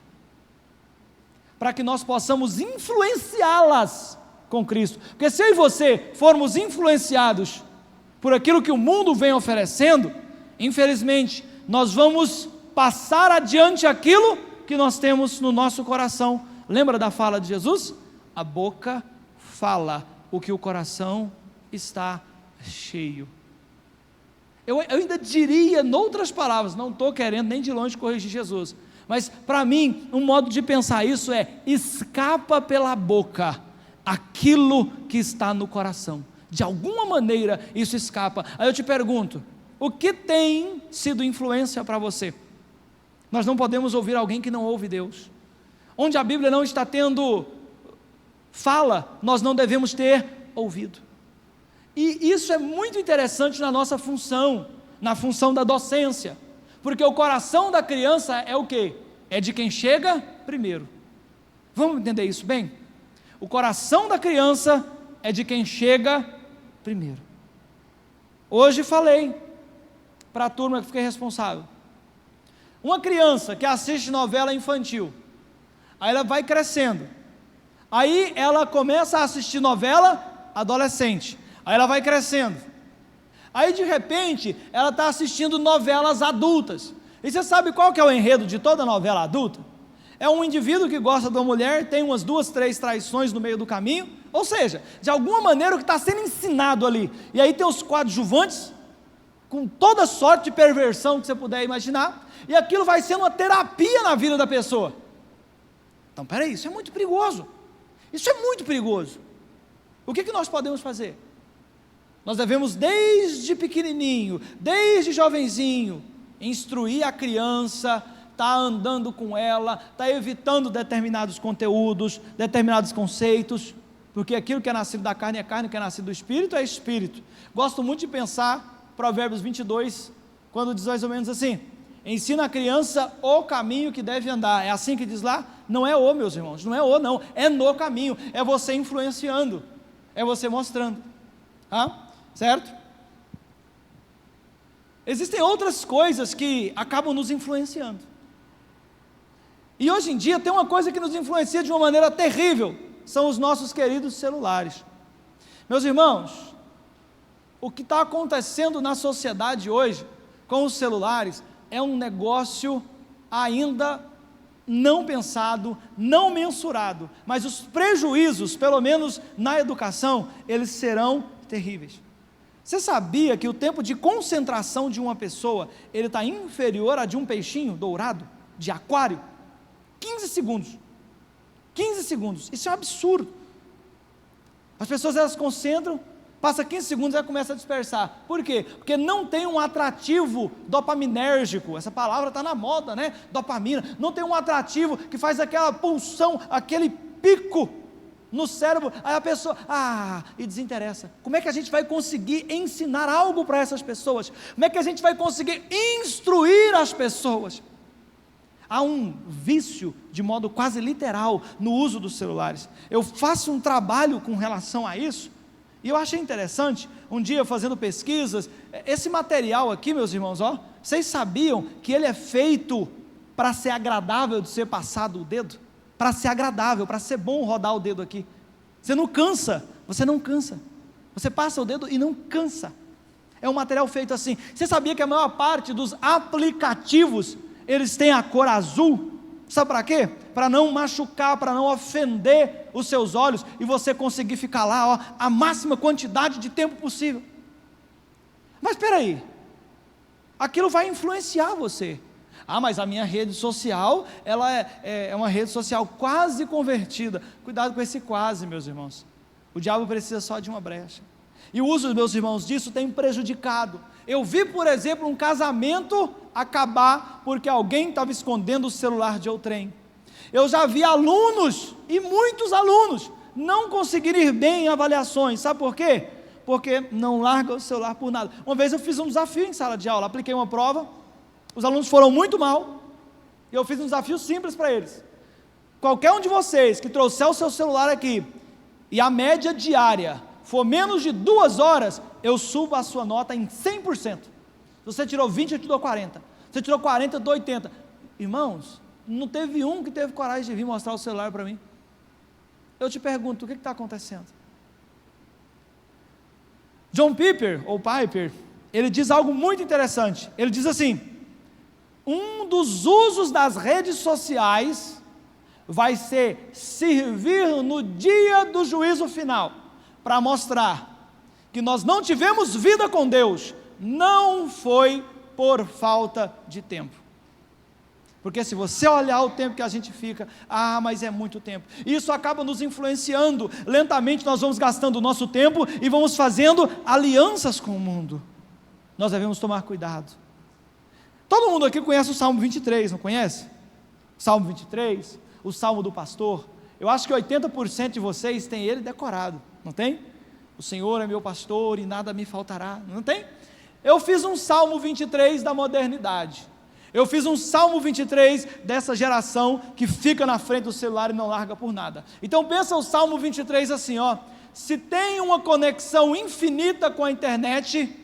para que nós possamos influenciá-las com Cristo, porque se eu e você formos influenciados por aquilo que o mundo vem oferecendo, infelizmente, nós vamos passar adiante aquilo que nós temos no nosso coração. Lembra da fala de Jesus? A boca fala o que o coração está cheio. Eu ainda diria, noutras palavras, não estou querendo nem de longe corrigir Jesus, mas para mim, um modo de pensar isso é: escapa pela boca aquilo que está no coração. De alguma maneira isso escapa. Aí eu te pergunto, o que tem sido influência para você? Nós não podemos ouvir alguém que não ouve Deus. Onde a Bíblia não está tendo fala, nós não devemos ter ouvido. E isso é muito interessante na nossa função, na função da docência, porque o coração da criança é o quê? É de quem chega primeiro. Vamos entender isso bem? O coração da criança é de quem chega primeiro. Hoje falei para a turma que fiquei responsável. Uma criança que assiste novela infantil, aí ela vai crescendo, aí ela começa a assistir novela adolescente, aí ela vai crescendo, aí de repente ela está assistindo novelas adultas. E você sabe qual que é o enredo de toda novela adulta? É um indivíduo que gosta de uma mulher, tem umas 2, 3 traições no meio do caminho, ou seja, de alguma maneira o que está sendo ensinado ali, e aí tem os coadjuvantes, com toda sorte de perversão que você puder imaginar, e aquilo vai sendo uma terapia na vida da pessoa. Então peraí, isso é muito perigoso, isso é muito perigoso. O que nós podemos fazer? Nós devemos desde pequenininho, desde jovenzinho, instruir a criança, está andando com ela, está evitando determinados conteúdos, determinados conceitos, porque aquilo que é nascido da carne é carne, o que é nascido do espírito é espírito. Gosto muito de pensar Provérbios 22, quando diz mais ou menos assim: ensina a criança o caminho que deve andar. É assim que diz lá? Não é o, meus irmãos, não é o não, é no caminho, é você influenciando, é você mostrando, certo? Existem outras coisas que acabam nos influenciando, e hoje em dia tem uma coisa que nos influencia de uma maneira terrível, são os nossos queridos celulares. Meus irmãos, o que está acontecendo na sociedade hoje, com os celulares, é um negócio ainda não pensado, não mensurado, mas os prejuízos, pelo menos na educação, eles serão terríveis. Você sabia que o tempo de concentração de uma pessoa, ele está inferior a de um peixinho dourado, de aquário? 15 segundos, 15 segundos, isso é um absurdo. As pessoas elas concentram, passa 15 segundos e ela começa a dispersar. Por quê? Porque não tem um atrativo dopaminérgico, essa palavra está na moda, né? Dopamina, não tem um atrativo que faz aquela pulsão, aquele pico no cérebro, aí a pessoa, e desinteressa. Como é que a gente vai conseguir ensinar algo para essas pessoas? Como é que a gente vai conseguir instruir as pessoas? Há um vício, de modo quase literal, no uso dos celulares. Eu faço um trabalho com relação a isso, e eu achei interessante, um dia fazendo pesquisas, esse material aqui, meus irmãos, vocês sabiam que ele é feito para ser agradável de ser passado o dedo? Para ser agradável, para ser bom rodar o dedo aqui. Você não cansa, você passa o dedo e não cansa. É um material feito assim. Você sabia que a maior parte dos aplicativos, eles têm a cor azul? Sabe para quê? Para não machucar, para não ofender os seus olhos, e você conseguir ficar lá, a máxima quantidade de tempo possível. Mas espera aí, aquilo vai influenciar você. Mas a minha rede social, ela é uma rede social quase convertida. Cuidado com esse quase, meus irmãos. O diabo precisa só de uma brecha. E o uso, meus irmãos, disso tem prejudicado. Eu vi, por exemplo, um casamento acabar porque alguém estava escondendo o celular de outrem. Eu já vi alunos, e muitos alunos, não conseguirem ir bem em avaliações. Sabe por quê? Porque não larga o celular por nada. Uma vez eu fiz um desafio em sala de aula, apliquei uma prova, os alunos foram muito mal, e eu fiz um desafio simples para eles. Qualquer um de vocês que trouxer o seu celular aqui, e a média diária for menos de 2 horas, eu subo a sua nota em 100%. Se você tirou 20, eu te dou 40. Se você tirou 40, eu dou 80. Irmãos, não teve um que teve coragem de vir mostrar o celular para mim. Eu te pergunto, o que está acontecendo? John Piper, ou Piper, ele diz algo muito interessante. Ele diz assim: um dos usos das redes sociais vai ser servir no dia do juízo final, para mostrar que nós não tivemos vida com Deus, não foi por falta de tempo. Porque se você olhar o tempo que a gente fica, mas é muito tempo, isso acaba nos influenciando. Lentamente nós vamos gastando o nosso tempo e vamos fazendo alianças com o mundo. Nós devemos tomar cuidado. Todo mundo aqui conhece o Salmo 23, não conhece? Salmo 23, o Salmo do pastor. Eu acho que 80% de vocês têm ele decorado, não tem? O Senhor é meu pastor e nada me faltará, não tem? Eu fiz um Salmo 23 da modernidade. Eu fiz um Salmo 23 dessa geração que fica na frente do celular e não larga por nada. Então pensa o Salmo 23 assim, se tem uma conexão infinita com a internet,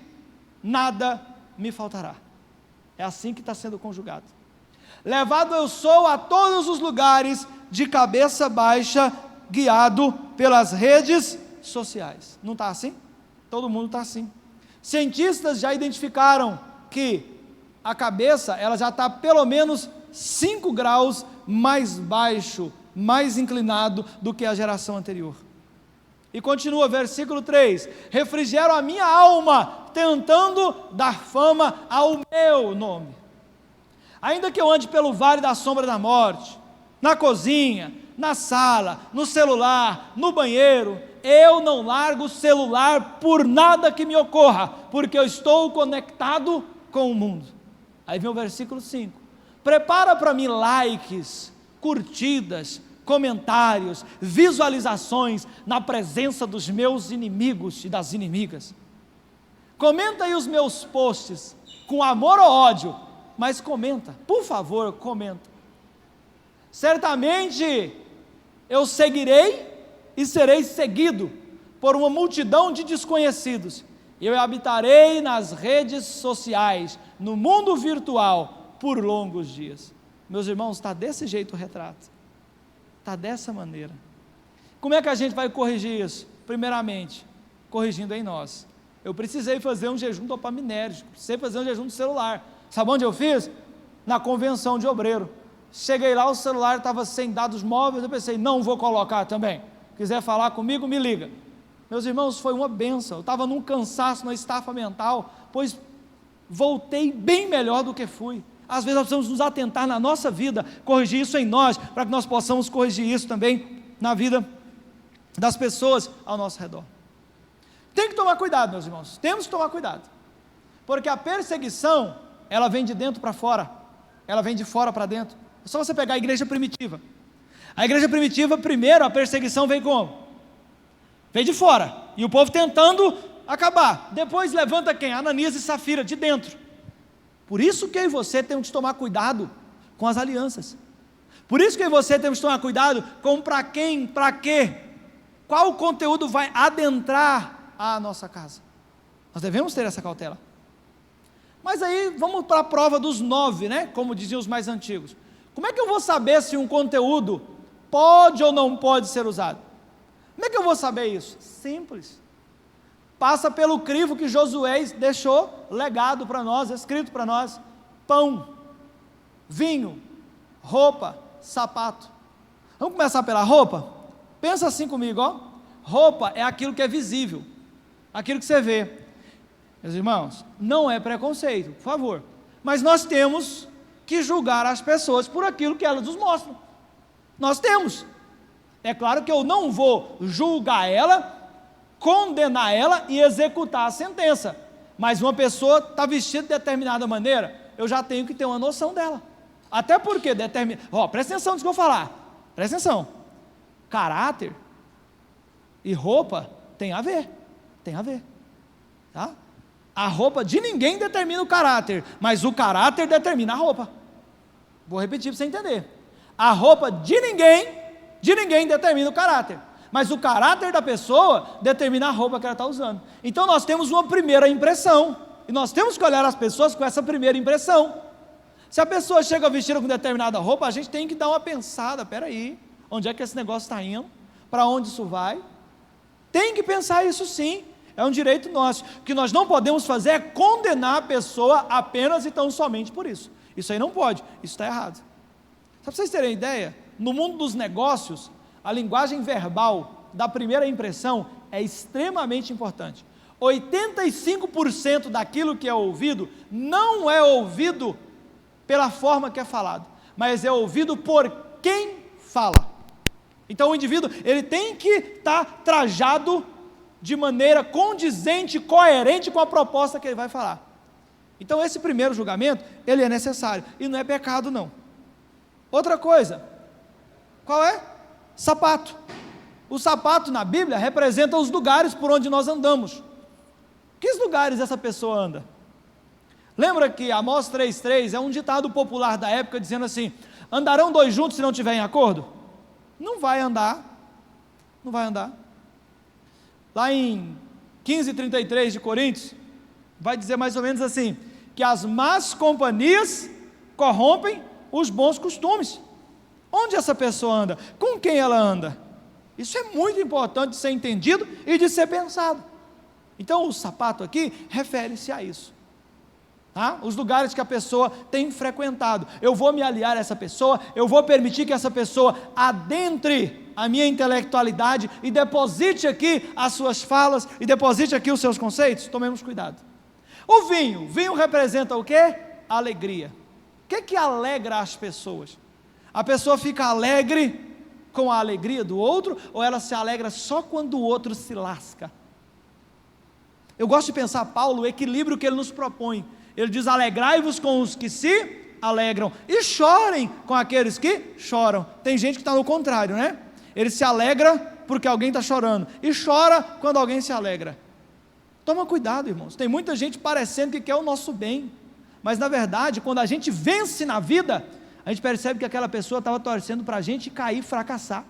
nada me faltará. É assim que está sendo conjugado. Levado eu sou a todos os lugares, de cabeça baixa, guiado pelas redes sociais. Não está assim? Todo mundo está assim. Cientistas já identificaram que a cabeça, ela já está pelo menos 5 graus mais baixo, mais inclinado do que a geração anterior. E continua, versículo 3, refrigero a minha alma, tentando dar fama ao meu nome. Ainda que eu ande pelo vale da sombra da morte, na cozinha, na sala, no celular, no banheiro, eu não largo o celular por nada que me ocorra, porque eu estou conectado com o mundo. Aí vem o versículo 5, prepara para mim likes, curtidas, comentários, visualizações na presença dos meus inimigos e das inimigas. Comenta aí os meus posts, com amor ou ódio, mas comenta, por favor, comenta. Certamente eu seguirei e serei seguido por uma multidão de desconhecidos. Eu habitarei nas redes sociais, no mundo virtual, por longos dias. Meus irmãos, está desse jeito o retrato. Está dessa maneira. Como é que a gente vai corrigir isso? Primeiramente, corrigindo em nós. Eu precisei fazer um jejum dopaminérgico, precisei fazer um jejum do celular. Sabe onde eu fiz? Na convenção de obreiro. Cheguei lá, o celular estava sem dados móveis, eu pensei, não vou colocar também. Quiser falar comigo, me liga. Meus irmãos, foi uma bênção. Eu estava num cansaço, numa estafa mental, pois voltei bem melhor do que fui. Às vezes nós precisamos nos atentar na nossa vida, corrigir isso em nós, para que nós possamos corrigir isso também na vida das pessoas ao nosso redor. Tem que tomar cuidado, meus irmãos, temos que tomar cuidado, porque a perseguição, ela vem de dentro para fora, ela vem de fora para dentro. É só você pegar a igreja primitiva. A igreja primitiva, primeiro, a perseguição veio como? Veio de fora, e o povo tentando acabar. Depois levanta quem? Ananias e Safira, de dentro. Por isso que eu e você temos que tomar cuidado com as alianças. Por isso que eu e você temos que tomar cuidado com para quem, para quê. Qual conteúdo vai adentrar a nossa casa. Nós devemos ter essa cautela. Mas aí vamos para a prova dos 9, né? Como diziam os mais antigos. Como é que eu vou saber se um conteúdo pode ou não pode ser usado? Como é que eu vou saber isso? Simples. Passa pelo crivo que Josué deixou legado para nós, escrito para nós: pão, vinho, roupa, sapato. Vamos começar pela roupa? Pensa assim comigo, roupa é aquilo que é visível, aquilo que você vê. Meus irmãos, não é preconceito, por favor, mas nós temos que julgar as pessoas por aquilo que elas nos mostram. Nós temos. É claro que eu não vou julgar ela condenar ela e executar a sentença. Mas uma pessoa está vestida de determinada maneira, eu já tenho que ter uma noção dela. Até porque presta atenção no que eu vou falar. Presta atenção. Caráter e roupa tem a ver. Tem a ver. Tá? A roupa de ninguém determina o caráter, mas o caráter determina a roupa. Vou repetir para você entender. A roupa de ninguém determina o caráter, mas o caráter da pessoa determina a roupa que ela está usando. Então nós temos uma primeira impressão, e nós temos que olhar as pessoas com essa primeira impressão. Se a pessoa chega vestida com determinada roupa, a gente tem que dar uma pensada, peraí, onde é que esse negócio está indo? Para onde isso vai? Tem que pensar isso sim, é um direito nosso. O que nós não podemos fazer é condenar a pessoa apenas e tão somente por isso. Isso aí não pode, isso está errado. Só para vocês terem ideia, no mundo dos negócios, a linguagem verbal da primeira impressão é extremamente importante. 85% daquilo que é ouvido, não é ouvido pela forma que é falado, mas é ouvido por quem fala. Então o indivíduo, ele tem que estar trajado de maneira condizente, coerente com a proposta que ele vai falar. Então esse primeiro julgamento, ele é necessário, e não é pecado não. Outra coisa, qual é? Sapato. O sapato na Bíblia representa os lugares por onde nós andamos. Que lugares essa pessoa anda? Lembra que Amós 3,3 é um ditado popular da época dizendo assim: andarão dois juntos se não tiverem acordo? Não vai andar, não vai andar. Lá em 15:33 de Coríntios, vai dizer mais ou menos assim, que as más companhias corrompem os bons costumes. Onde essa pessoa anda? Com quem ela anda? Isso é muito importante de ser entendido e de ser pensado. Então o sapato aqui refere-se a isso. Os lugares que a pessoa tem frequentado. Eu vou me aliar a essa pessoa, eu vou permitir que essa pessoa adentre a minha intelectualidade e deposite aqui as suas falas, e deposite aqui os seus conceitos. Tomemos cuidado. O vinho representa o quê? Alegria. O que alegra as pessoas? A pessoa fica alegre com a alegria do outro, ou ela se alegra só quando o outro se lasca? Eu gosto de pensar, Paulo, o equilíbrio que ele nos propõe. Ele diz: alegrai-vos com os que se alegram, e chorem com aqueles que choram. Tem gente que está no contrário, né? Ele se alegra porque alguém está chorando, e chora quando alguém se alegra. Toma cuidado, irmãos. Tem muita gente parecendo que quer o nosso bem, mas na verdade, quando a gente vence na vida, a gente percebe que aquela pessoa estava torcendo para a gente cair, fracassar.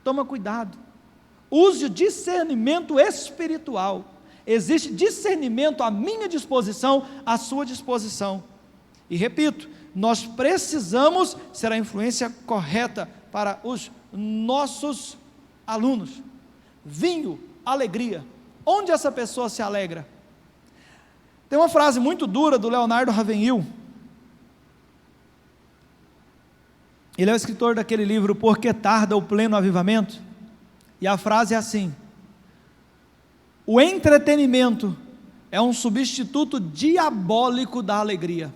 Toma cuidado. Use o discernimento espiritual. Existe discernimento à minha disposição, à sua disposição. E repito, nós precisamos ser a influência correta para os nossos alunos. Vinho, alegria. Onde essa pessoa se alegra? Tem uma frase muito dura do Leonardo Ravenhill. Ele é o escritor daquele livro Por que Tarda o Pleno Avivamento? E a frase é assim: o entretenimento é um substituto diabólico da alegria.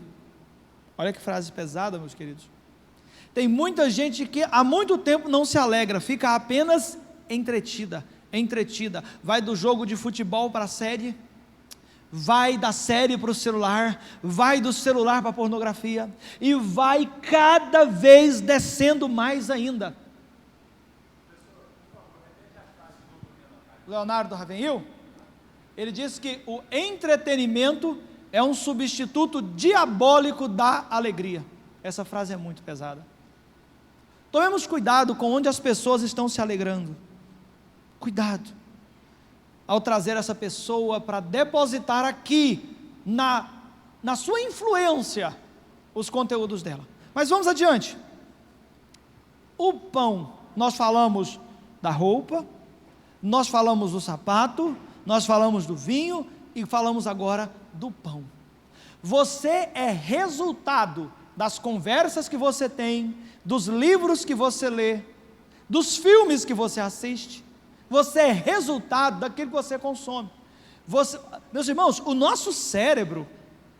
Olha que frase pesada, meus queridos. Tem muita gente que há muito tempo não se alegra, fica apenas entretida. Vai do jogo de futebol para a série, vai da série para o celular, vai do celular para a pornografia, e vai cada vez descendo mais ainda. Leonardo Ravenhill, ele diz que o entretenimento é um substituto diabólico da alegria. Essa frase é muito pesada. Tomemos cuidado com onde as pessoas estão se alegrando. Cuidado ao trazer essa pessoa para depositar aqui na sua influência os conteúdos dela. Mas vamos adiante. O pão, nós falamos da roupa, nós falamos do sapato, nós falamos do vinho e falamos agora do pão. Você é resultado das conversas que você tem, dos livros que você lê, dos filmes que você assiste. Você é resultado daquilo que você consome. Meus irmãos, o nosso cérebro,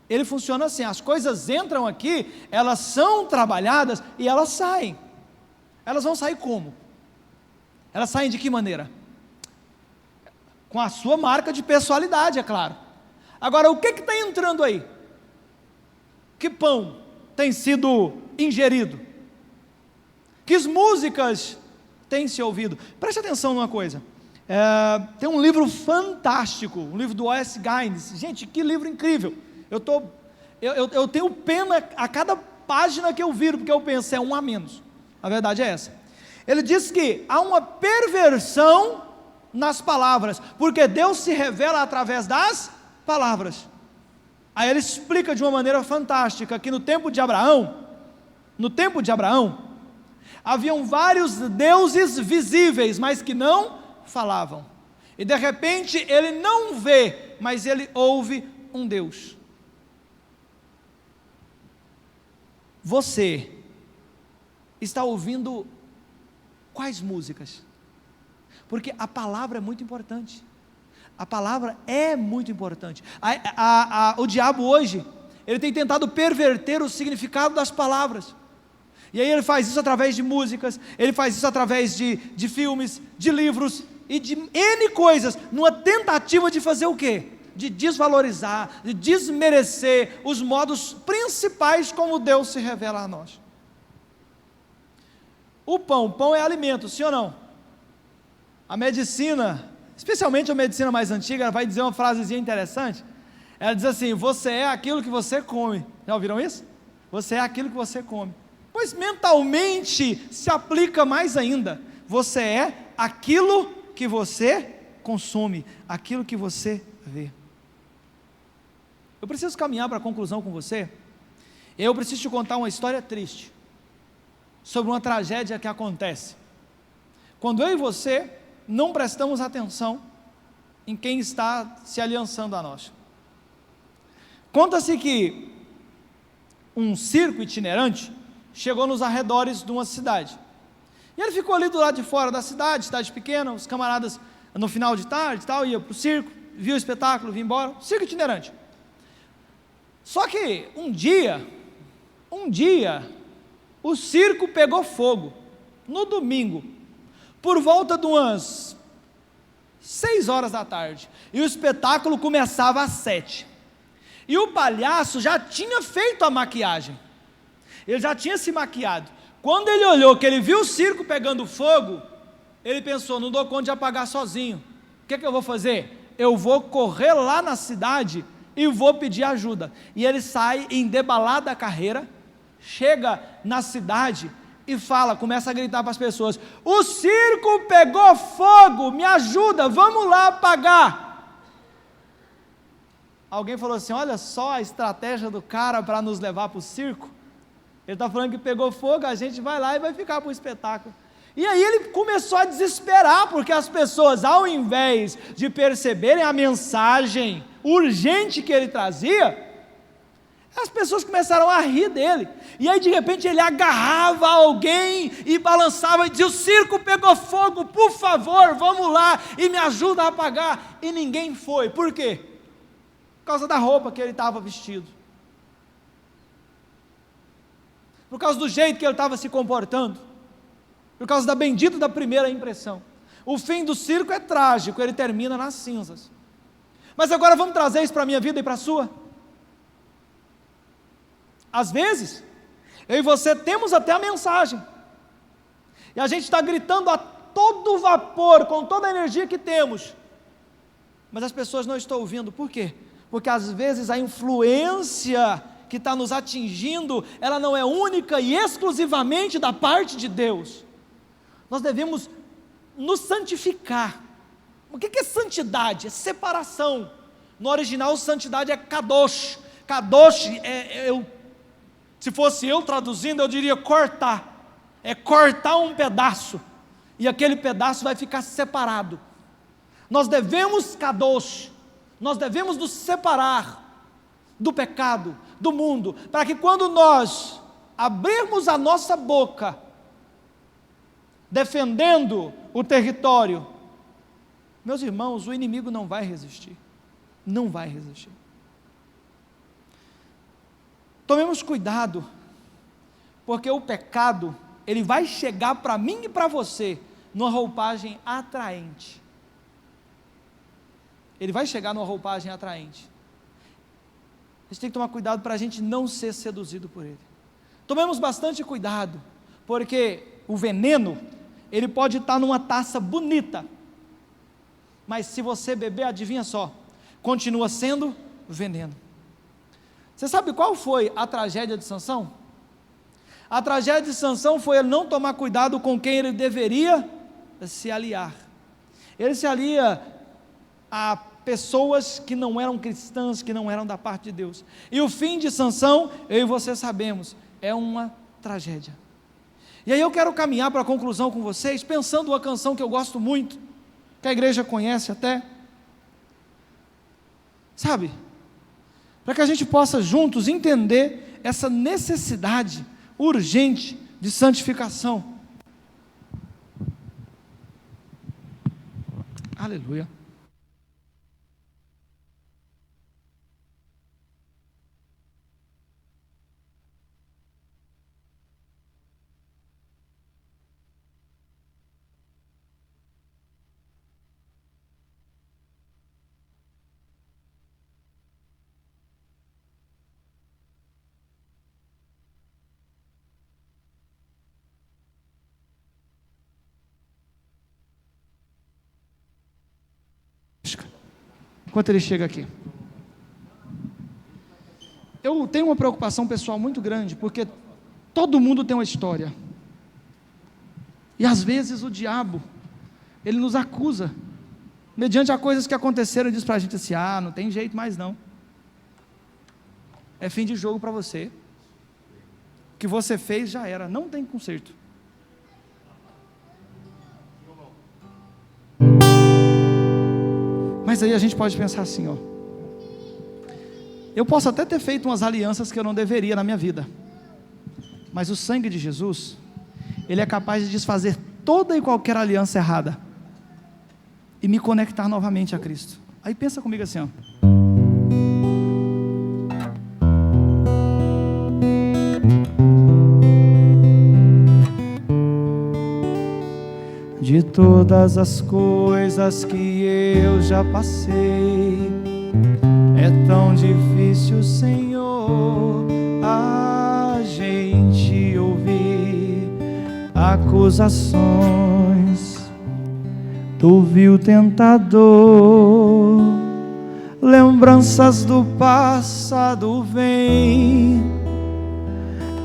ele funciona assim: as coisas entram aqui, elas são trabalhadas e elas saem. Elas vão sair como? Elas saem de que maneira? com a sua marca de personalidade, é claro. Agora, o que está entrando aí? Que pão tem sido ingerido? Que músicas têm se ouvido? Preste atenção numa coisa. Tem um livro fantástico, um livro do O.S. Gaines. Gente, que livro incrível. Eu tenho pena a cada página que eu viro, porque eu penso, é um a menos. A verdade é essa. Ele diz que há uma perversão nas palavras, porque Deus se revela através das palavras. Aí ele explica de uma maneira fantástica que no tempo de Abraão, haviam vários deuses visíveis, mas que não falavam. E de repente ele não vê, mas ele ouve um Deus. Você está ouvindo quais músicas? Porque a palavra é muito importante. A palavra é muito importante. O diabo hoje, ele tem tentado perverter o significado das palavras. E aí ele faz isso através de músicas, ele faz isso através de filmes, de livros e de N coisas, numa tentativa de fazer o quê? De desvalorizar, de desmerecer os modos principais como Deus se revela a nós. O pão é alimento, sim ou não? A medicina, especialmente a medicina mais antiga, ela vai dizer uma frasezinha interessante. Ela diz assim: você é aquilo que você come. Já ouviram isso? Você é aquilo que você come. Pois mentalmente se aplica mais ainda. Você é aquilo que você consome, aquilo que você vê. Eu preciso caminhar para a conclusão com você. Eu preciso te contar uma história triste sobre uma tragédia que acontece quando eu e você não prestamos atenção em quem está se aliançando a nós. Conta-se que um circo itinerante chegou nos arredores de uma cidade, e ele ficou ali do lado de fora da cidade pequena. Os camaradas no final de tarde e tal, iam para o circo, viu o espetáculo, vinha embora, circo itinerante. Só que um dia, o circo pegou fogo, no domingo, por volta de umas 6 horas da tarde, e o espetáculo começava às 7, e o palhaço já tinha feito a maquiagem, ele já tinha se maquiado. Quando ele olhou, que ele viu o circo pegando fogo, ele pensou: não dou conta de apagar sozinho, o que eu vou fazer? Eu vou correr lá na cidade e vou pedir ajuda. E ele sai em debalada carreira, chega na cidade e começa a gritar para as pessoas: o circo pegou fogo, me ajuda, vamos lá apagar. Alguém falou assim: olha só a estratégia do cara para nos levar para o circo. Ele está falando que pegou fogo, a gente vai lá e vai ficar para o espetáculo. E aí ele começou a desesperar, porque as pessoas, ao invés de perceberem a mensagem urgente que ele trazia, as pessoas começaram a rir dele. E aí de repente ele agarrava alguém e balançava e dizia: o circo pegou fogo, por favor, vamos lá e me ajuda a apagar. E ninguém foi. Por quê? Por causa da roupa que ele estava vestido, por causa do jeito que ele estava se comportando, por causa da bendita da primeira impressão. O fim do circo é trágico, ele termina nas cinzas. Mas agora vamos trazer isso para a minha vida e para a sua. Às vezes, eu e você temos até a mensagem, e a gente está gritando a todo vapor, com toda a energia que temos, mas as pessoas não estão ouvindo. Por quê? Porque às vezes a influência que está nos atingindo, ela não é única e exclusivamente da parte de Deus. Nós devemos nos santificar. O que é santidade? É separação. No original, santidade é kadosh. Kadosh se fosse eu traduzindo, eu diria cortar. É cortar um pedaço, e aquele pedaço vai ficar separado. Nós devemos kadosh, nós devemos nos separar do pecado, do mundo, para que quando nós abrirmos a nossa boca, defendendo o território, meus irmãos, o inimigo não vai resistir, não vai resistir. Tomemos cuidado, porque o pecado, ele vai chegar para mim e para você, numa roupagem atraente. ele vai chegar numa roupagem atraente. A gente tem que tomar cuidado para a gente não ser seduzido por ele. Tomemos bastante cuidado, porque o veneno, ele pode estar numa taça bonita, mas se você beber, adivinha só, continua sendo veneno. Você sabe qual foi a tragédia de Sansão? A tragédia de Sansão foi ele não tomar cuidado com quem ele deveria se aliar. Ele se alia a pessoas que não eram cristãs, que não eram da parte de Deus. E o fim de Sansão, eu e você sabemos, é uma tragédia. E aí eu quero caminhar para a conclusão com vocês, pensando uma canção que eu gosto muito, que a igreja conhece até. Sabe? Para que a gente possa juntos entender essa necessidade urgente de santificação. Aleluia. Enquanto ele chega aqui, eu tenho uma preocupação pessoal muito grande, porque todo mundo tem uma história, e às vezes o diabo, ele nos acusa, mediante a coisas que aconteceram, e diz para a gente assim, não tem jeito mais não, é fim de jogo para você, o que você fez já era, não tem conserto. Mas aí a gente pode pensar assim, eu posso até ter feito umas alianças que eu não deveria na minha vida, mas o sangue de Jesus, ele é capaz de desfazer toda e qualquer aliança errada, e me conectar novamente a Cristo. Aí pensa comigo assim, de todas as coisas que eu já passei, é tão difícil, Senhor, a gente ouvir acusações do vil tentador. Lembranças do passado vêm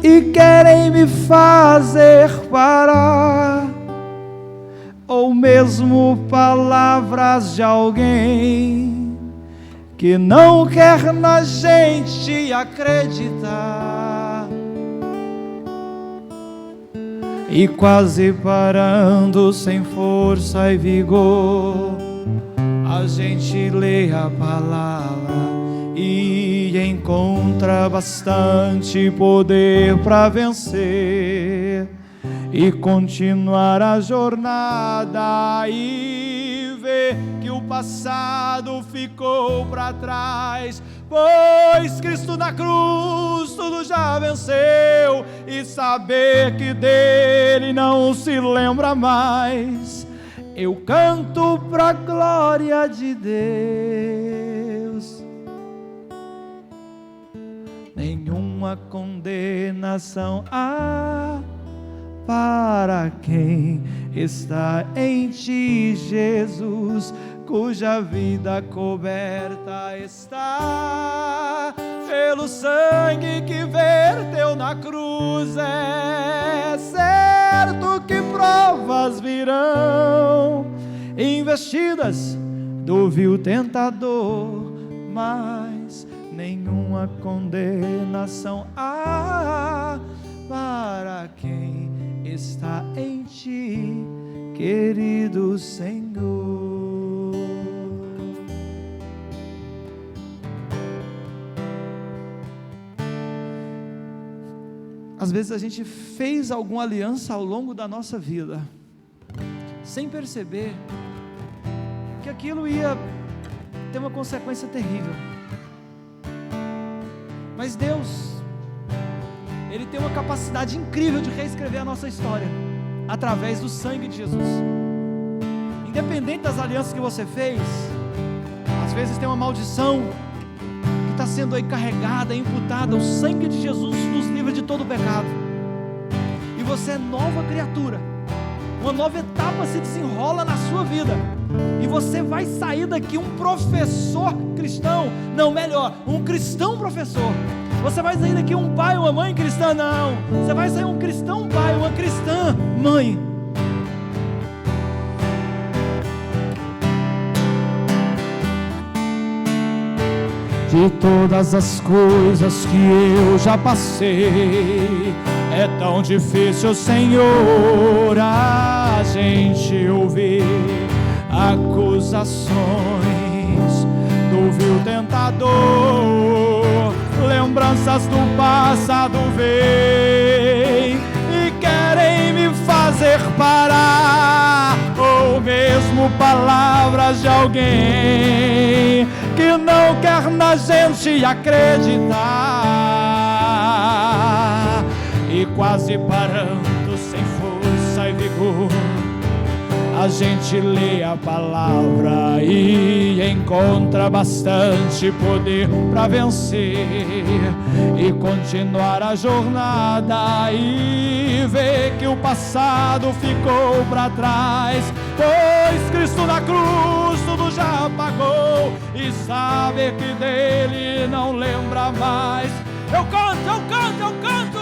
e querem me fazer parar, ou mesmo palavras de alguém que não quer na gente acreditar, e quase parando sem força e vigor, a gente lê a palavra e encontra bastante poder para vencer e continuar a jornada, e ver que o passado ficou para trás, pois Cristo na cruz tudo já venceu, e saber que dele não se lembra mais. Eu canto pra glória de Deus. Nenhuma condenação há para quem está em ti, Jesus, cuja vida coberta está pelo sangue que verteu na cruz. É certo que provas virão, investidas do vil tentador, mas nenhuma condenação há para quem está em ti, querido Senhor. Às vezes a gente fez alguma aliança ao longo da nossa vida, sem perceber que aquilo ia ter uma consequência terrível. Mas Deus, Ele tem uma capacidade incrível de reescrever a nossa história, através do sangue de Jesus. Independente das alianças que você fez, a Às vezes tem uma maldição que está sendo aí carregada, imputada. O sangue de Jesus nos livra de todo o pecado. E você é nova criatura. Uma nova etapa se desenrola na sua vida. E você vai sair daqui um professor cristão. Não, melhor, um cristão professor. Você vai sair daqui um pai, uma mãe cristã. Não, você vai sair um cristão pai, uma cristã mãe. De todas as coisas que eu já passei, é tão difícil, Senhor, a gente ouvir acusações do vil tentador. Lembranças do passado vêm e querem me fazer parar, ou mesmo palavras de alguém que não quer na gente acreditar. E quase parando, sem força e vigor, a gente lê a palavra e encontra bastante poder para vencer e continuar a jornada, e ver que o passado ficou para trás, pois Cristo na cruz tudo já pagou, e saber que dele não lembra mais. Eu canto, eu canto, eu canto.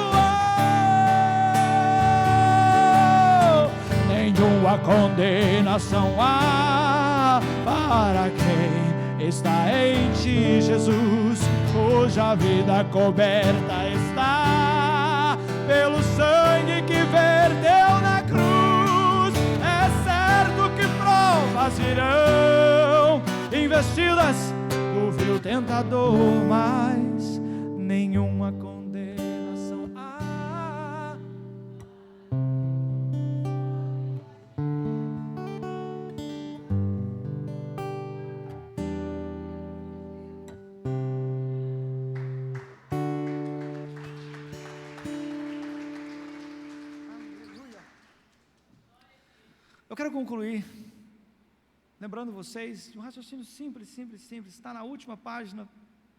Nenhuma condenação há para quem está em ti, Jesus, cuja vida coberta está pelo sangue que verteu na cruz. É certo que provas virão investidas do vil tentador, mas nenhuma condenação há. Eu quero concluir lembrando vocês de um raciocínio simples, está na última página,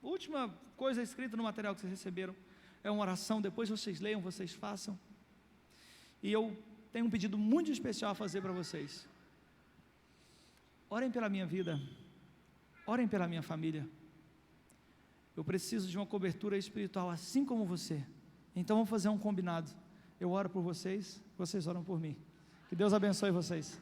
última coisa escrita no material que vocês receberam. É uma oração, depois vocês leiam, vocês façam. E eu tenho um pedido muito especial a fazer para vocês. Orem pela minha vida, orem pela minha família. Eu preciso de uma cobertura espiritual, assim como você. Então vamos fazer um combinado. Eu oro por vocês, vocês oram por mim. Que Deus abençoe vocês.